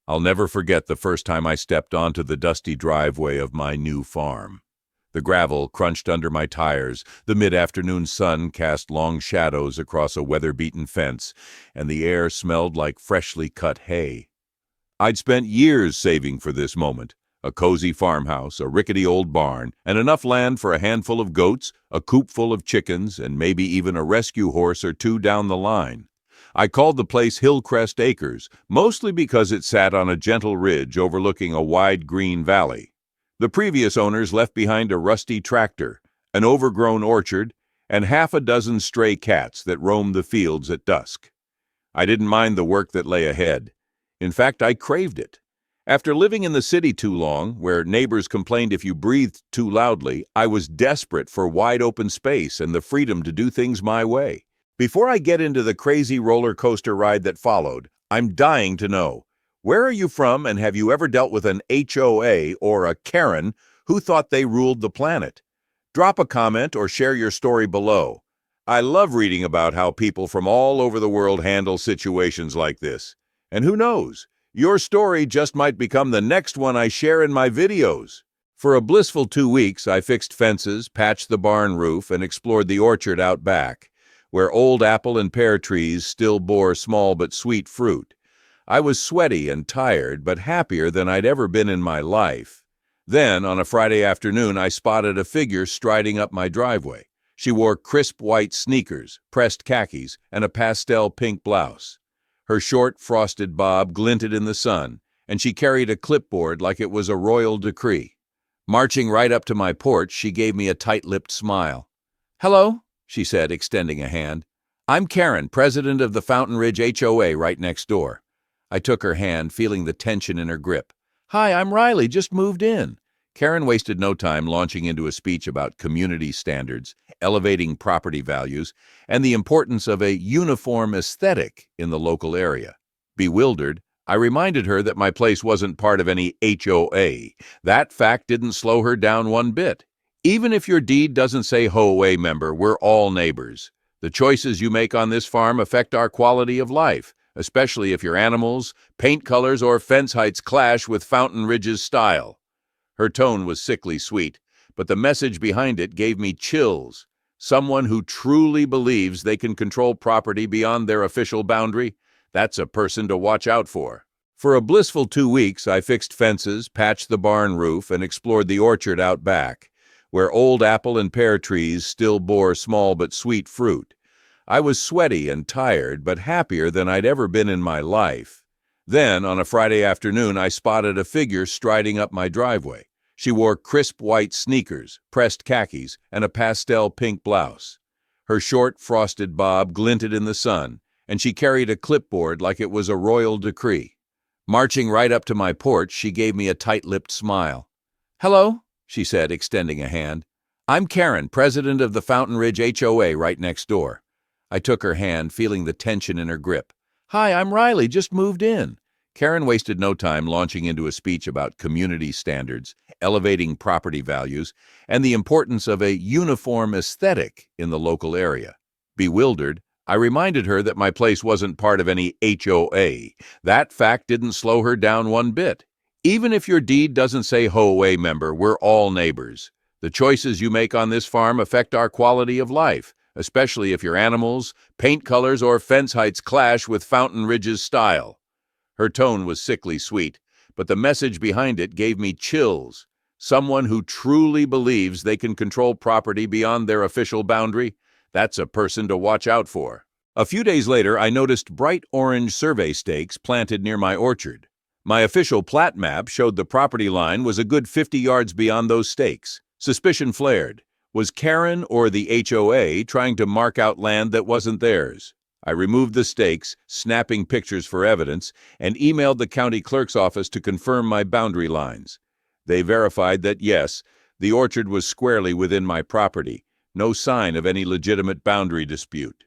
I'll never forget the first time I stepped onto the dusty driveway of my new farm. The gravel crunched under my tires, the mid-afternoon sun cast long shadows across a weather-beaten fence, and the air smelled like freshly cut hay. I'd spent years saving for this moment. A cozy farmhouse, a rickety old barn, and enough land for a handful of goats, a coop full of chickens, and maybe even a rescue horse or two down the line. I called the place Hillcrest Acres, mostly because it sat on a gentle ridge overlooking a wide green valley. The previous owners left behind a rusty tractor, an overgrown orchard, and half a dozen stray cats that roamed the fields at dusk. I didn't mind the work that lay ahead. In fact, I craved it. After living in the city too long, where neighbors complained if you breathed too loudly, I was desperate for wide open space and the freedom to do things my way. Before I get into the crazy roller coaster ride that followed, I'm dying to know, where are you from and have you ever dealt with an HOA or a Karen who thought they ruled the planet? Drop a comment or share your story below. I love reading about how people from all over the world handle situations like this. And who knows? Your story just might become the next one I share in my videos. For a blissful 2 weeks, I fixed fences, patched the barn roof, and explored the orchard out back, where old apple and pear trees still bore small but sweet fruit. I was sweaty and tired, but happier than I'd ever been in my life. Then, on a Friday afternoon, I spotted a figure striding up my driveway. She wore crisp white sneakers, pressed khakis, and a pastel pink blouse. Her short, frosted bob glinted in the sun, and she carried a clipboard like it was a royal decree. Marching right up to my porch, she gave me a tight-lipped smile. "Hello," she said, extending a hand. "I'm Karen, president of the Fountain Ridge HOA right next door." I took her hand, feeling the tension in her grip. "Hi, I'm Riley, just moved in." Karen wasted no time launching into a speech about community standards, elevating property values, and the importance of a uniform aesthetic in the local area. Bewildered, I reminded her that my place wasn't part of any HOA. That fact didn't slow her down one bit. Even if your deed doesn't say HOA member, we're all neighbors. The choices you make on this farm affect our quality of life, especially if your animals, paint colors, or fence heights clash with Fountain Ridge's style. Her tone was sickly sweet, but the message behind it gave me chills. Someone who truly believes they can control property beyond their official boundary, that's a person to watch out for. For a blissful 2 weeks, I fixed fences, patched the barn roof, and explored the orchard out back, where old apple and pear trees still bore small but sweet fruit. I was sweaty and tired, but happier than I'd ever been in my life. Then, on a Friday afternoon, I spotted a figure striding up my driveway. She wore crisp white sneakers, pressed khakis, and a pastel pink blouse. Her short, frosted bob glinted in the sun, and she carried a clipboard like it was a royal decree. Marching right up to my porch, she gave me a tight-lipped smile. "Hello," she said, extending a hand. "I'm Karen, president of the Fountain Ridge HOA right next door." I took her hand, feeling the tension in her grip. "Hi, I'm Riley, just moved in." Karen wasted no time launching into a speech about community standards, elevating property values, and the importance of a uniform aesthetic in the local area. Bewildered, I reminded her that my place wasn't part of any HOA. That fact didn't slow her down one bit. Even if your deed doesn't say HOA member, we're all neighbors. The choices you make on this farm affect our quality of life, especially if your animals, paint colors, or fence heights clash with Fountain Ridge's style. Her tone was sickly sweet, but the message behind it gave me chills. Someone who truly believes they can control property beyond their official boundary, that's a person to watch out for. A few days later, I noticed bright orange survey stakes planted near my orchard. My official plat map showed the property line was a good 50 yards beyond those stakes. Suspicion flared. Was Karen or the HOA trying to mark out land that wasn't theirs? I removed the stakes, snapping pictures for evidence, and emailed the county clerk's office to confirm my boundary lines. They verified that, yes, the orchard was squarely within my property, no sign of any legitimate boundary dispute.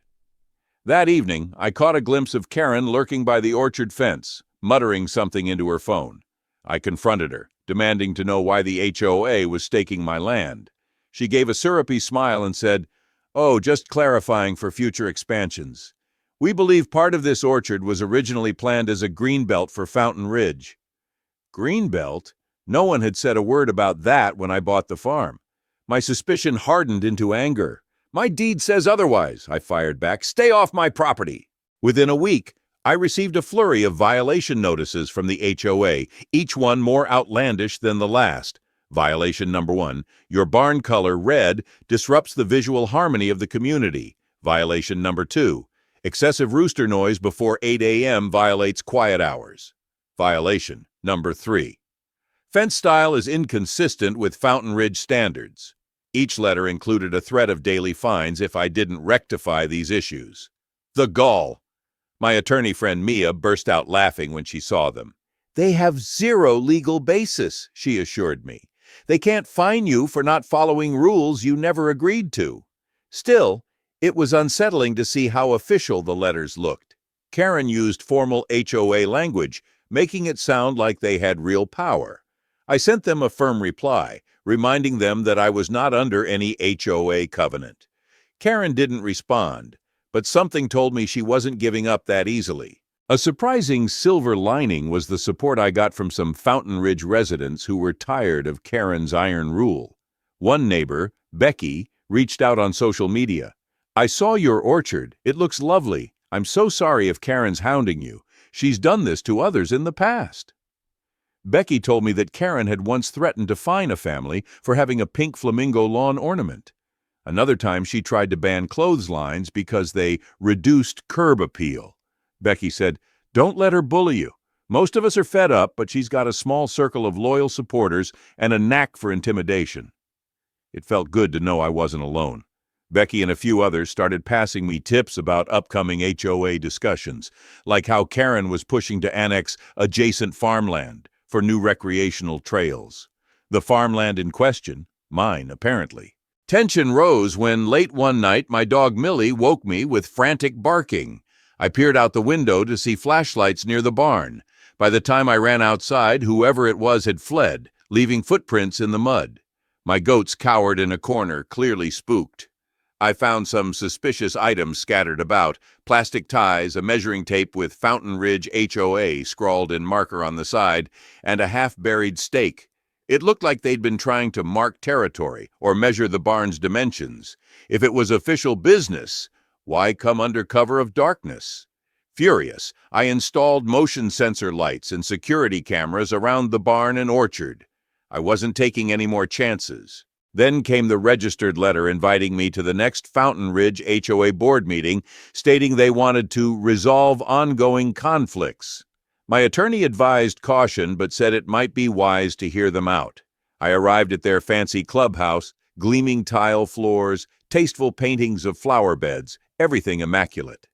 That evening, I caught a glimpse of Karen lurking by the orchard fence, muttering something into her phone. I confronted her, demanding to know why the HOA was staking my land. She gave a syrupy smile and said, "Oh, just clarifying for future expansions." We believe part of this orchard was originally planned as a greenbelt for Fountain Ridge. Greenbelt? No one had said a word about that when I bought the farm. My suspicion hardened into anger. My deed says otherwise, I fired back. Stay off my property. Within a week, I received a flurry of violation notices from the HOA, each one more outlandish than the last. Violation number 1, your barn color, red, disrupts the visual harmony of the community. Violation number 2, excessive rooster noise before 8 a.m. violates quiet hours. Violation number 3, fence style is inconsistent with Fountain Ridge standards. Each letter included a threat of daily fines if I didn't rectify these issues. The gall! My attorney friend Mia burst out laughing when she saw them. They have zero legal basis, she assured me. They can't fine you for not following rules you never agreed to. Still, it was unsettling to see how official the letters looked. Karen used formal HOA language, making it sound like they had real power. I sent them a firm reply, reminding them that I was not under any HOA covenant. Karen didn't respond, but something told me she wasn't giving up that easily. A surprising silver lining was the support I got from some Fountain Ridge residents who were tired of Karen's iron rule. One neighbor, Becky, reached out on social media. I saw your orchard. It looks lovely. I'm so sorry if Karen's hounding you. She's done this to others in the past. Becky told me that Karen had once threatened to fine a family for having a pink flamingo lawn ornament. Another time she tried to ban clotheslines because they reduced curb appeal. Becky said, "Don't let her bully you. Most of us are fed up, but she's got a small circle of loyal supporters and a knack for intimidation." It felt good to know I wasn't alone. Becky and a few others started passing me tips about upcoming HOA discussions, like how Karen was pushing to annex adjacent farmland for new recreational trails. The farmland in question, mine apparently. Tension rose when late one night my dog Millie woke me with frantic barking. I peered out the window to see flashlights near the barn. By the time I ran outside, whoever it was had fled, leaving footprints in the mud. My goats cowered in a corner, clearly spooked. I found some suspicious items scattered about, plastic ties, a measuring tape with Fountain Ridge HOA scrawled in marker on the side, and a half-buried stake. It looked like they'd been trying to mark territory or measure the barn's dimensions. If it was official business, why come under cover of darkness? Furious, I installed motion sensor lights and security cameras around the barn and orchard. I wasn't taking any more chances. Then came the registered letter inviting me to the next Fountain Ridge HOA board meeting, stating they wanted to resolve ongoing conflicts. My attorney advised caution, but said it might be wise to hear them out. I arrived at their fancy clubhouse, gleaming tile floors, tasteful paintings of flower beds, everything immaculate.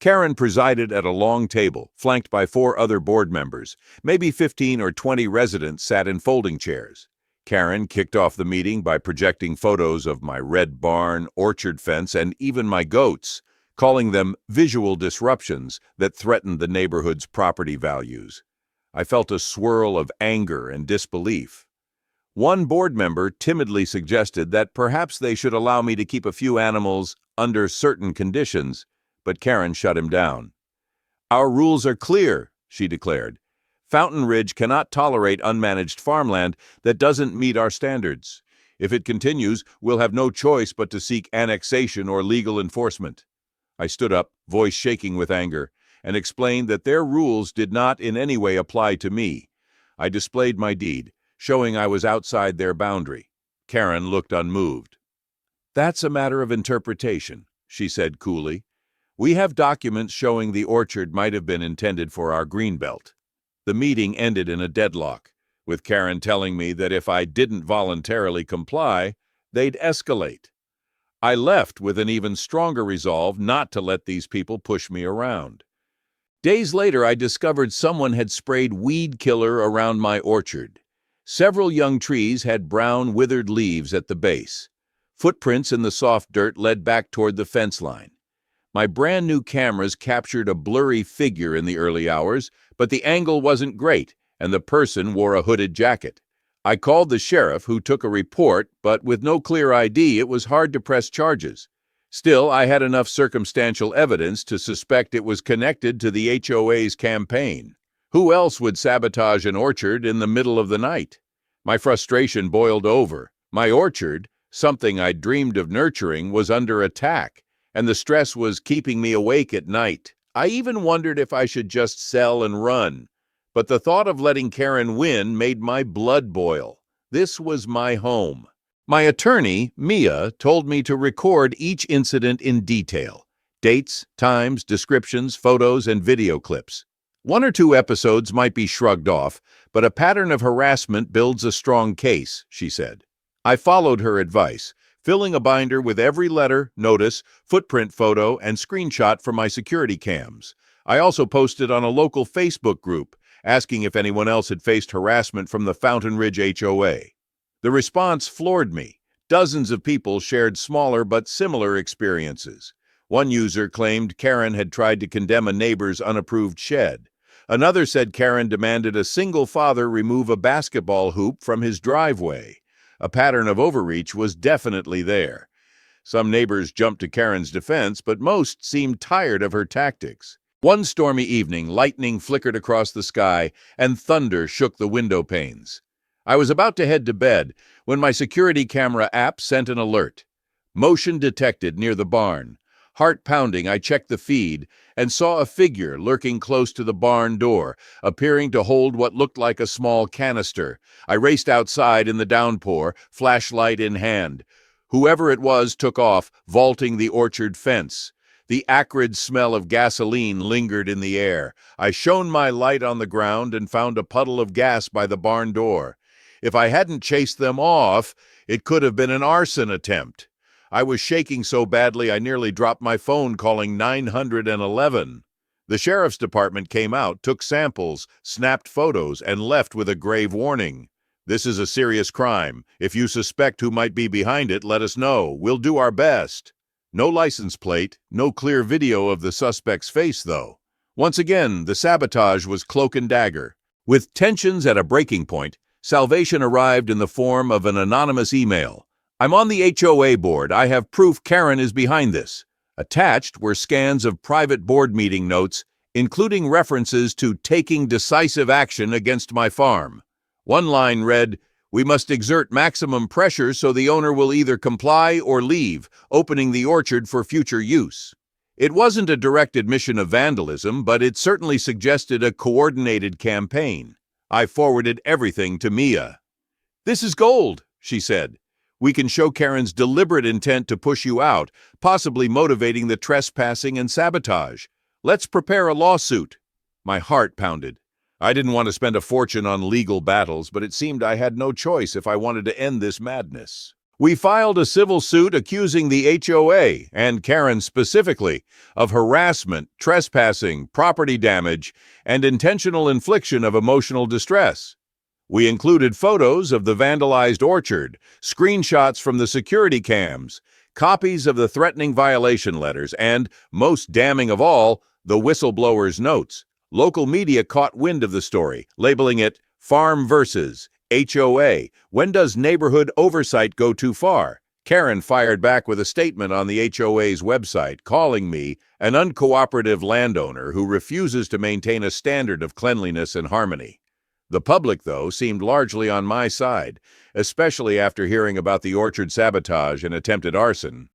Karen presided at a long table, flanked by 4 other board members. Maybe 15 or 20 residents sat in folding chairs. Karen kicked off the meeting by projecting photos of my red barn, orchard fence, and even my goats, calling them visual disruptions that threatened the neighborhood's property values. I felt a swirl of anger and disbelief. One board member timidly suggested that perhaps they should allow me to keep a few animals under certain conditions, but Karen shut him down. "Our rules are clear," she declared. "Fountain Ridge cannot tolerate unmanaged farmland that doesn't meet our standards. If it continues, we'll have no choice but to seek annexation or legal enforcement." I stood up, voice shaking with anger, and explained that their rules did not in any way apply to me. I displayed my deed, showing I was outside their boundary. Karen looked unmoved. "That's a matter of interpretation," she said coolly. "We have documents showing the orchard might have been intended for our greenbelt." The meeting ended in a deadlock, with Karen telling me that if I didn't voluntarily comply, they'd escalate. I left with an even stronger resolve not to let these people push me around. Days later, I discovered someone had sprayed weed killer around my orchard. Several young trees had brown, withered leaves at the base. Footprints in the soft dirt led back toward the fence line. My brand new cameras captured a blurry figure in the early hours, but the angle wasn't great, and the person wore a hooded jacket. I called the sheriff, who took a report, but with no clear ID, it was hard to press charges. Still, I had enough circumstantial evidence to suspect it was connected to the HOA's campaign. Who else would sabotage an orchard in the middle of the night? My frustration boiled over. My orchard, something I'd dreamed of nurturing, was under attack, and the stress was keeping me awake at night. I even wondered if I should just sell and run. But the thought of letting Karen win made my blood boil. This was my home. My attorney, Mia, told me to record each incident in detail. Dates, times, descriptions, photos, and video clips. 1 or 2 episodes might be shrugged off, but a pattern of harassment builds a strong case, she said. I followed her advice, filling a binder with every letter, notice, footprint photo, and screenshot from my security cams. I also posted on a local Facebook group, asking if anyone else had faced harassment from the Fountain Ridge HOA. The response floored me. Dozens of people shared smaller but similar experiences. One user claimed Karen had tried to condemn a neighbor's unapproved shed. Another said Karen demanded a single father remove a basketball hoop from his driveway. A pattern of overreach was definitely there. Some neighbors jumped to Karen's defense, but most seemed tired of her tactics. One stormy evening, lightning flickered across the sky and thunder shook the window panes. I was about to head to bed when my security camera app sent an alert. Motion detected near the barn. Heart pounding, I checked the feed and saw a figure lurking close to the barn door, appearing to hold what looked like a small canister. I raced outside in the downpour, flashlight in hand. Whoever it was took off, vaulting the orchard fence. The acrid smell of gasoline lingered in the air. I shone my light on the ground and found a puddle of gas by the barn door. If I hadn't chased them off, it could have been an arson attempt. I was shaking so badly I nearly dropped my phone calling 911. The sheriff's department came out, took samples, snapped photos, and left with a grave warning. This is a serious crime. If you suspect who might be behind it, let us know. We'll do our best. No license plate, no clear video of the suspect's face, though. Once again, the sabotage was cloak and dagger. With tensions at a breaking point, salvation arrived in the form of an anonymous email. I'm on the HOA board. I have proof Karen is behind this. Attached were scans of private board meeting notes, including references to taking decisive action against my farm. One line read, "We must exert maximum pressure so the owner will either comply or leave, opening the orchard for future use." It wasn't a direct admission of vandalism, but it certainly suggested a coordinated campaign. I forwarded everything to Mia. "This is gold," she said. "We can show Karen's deliberate intent to push you out, possibly motivating the trespassing and sabotage. Let's prepare a lawsuit." My heart pounded. I didn't want to spend a fortune on legal battles, but it seemed I had no choice if I wanted to end this madness. We filed a civil suit accusing the HOA, and Karen specifically, of harassment, trespassing, property damage, and intentional infliction of emotional distress. We included photos of the vandalized orchard, screenshots from the security cams, copies of the threatening violation letters, and, most damning of all, the whistleblower's notes. Local media caught wind of the story, labeling it Farm versus HOA. When does neighborhood oversight go too far? Karen fired back with a statement on the HOA's website, calling me an uncooperative landowner who refuses to maintain a standard of cleanliness and harmony. The public, though, seemed largely on my side, especially after hearing about the orchard sabotage and attempted arson.